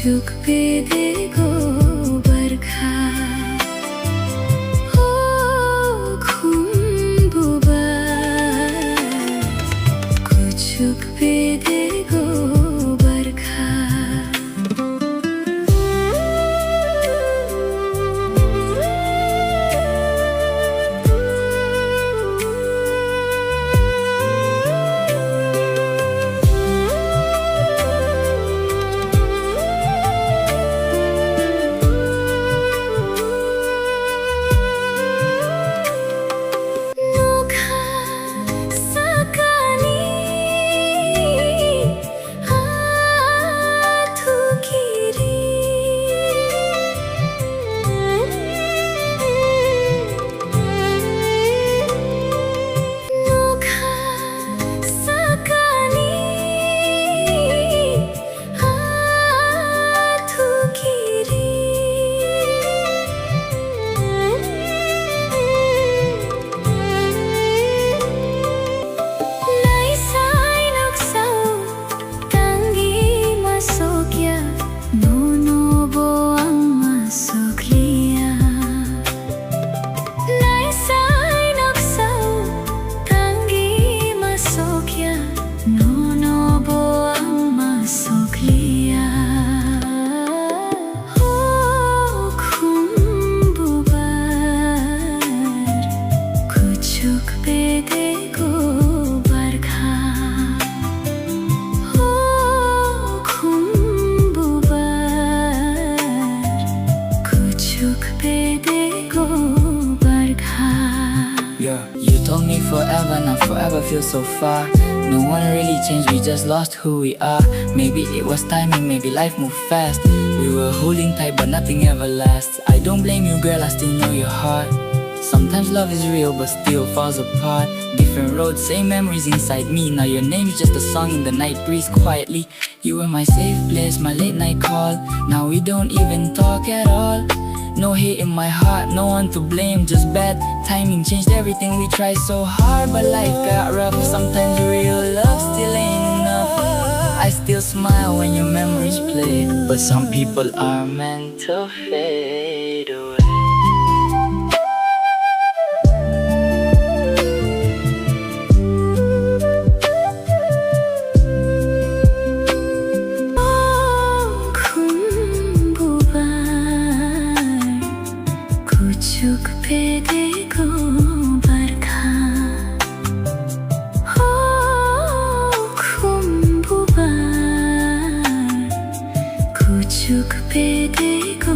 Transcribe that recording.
कुछुक पे देखो बरखा हो खुम्बुबा कुछुक पे देखो बरखा Yeah, you told me forever, now forever feels so far. No one really changed, we just lost who we are. Maybe it was timing, maybe life moved fast. We were holding tight but nothing ever lasts. I don't blame you girl, I still know your heart. Sometimes love is real but still falls apart. Different roads, same memories inside me. Now your name's just a song in the night breeze quietly. You were my safe place, my late night call. Now we don't even talk at all. No hate in my heart, no one to blame, just bad timing changed everything. We tried so hard but life got rough. Sometimes real love still ain't enough. I still smile when your memories play, but some people are meant to fade away. कुछुक पे देखो बरखा हो खुम्बुबा कुछुक पे देखो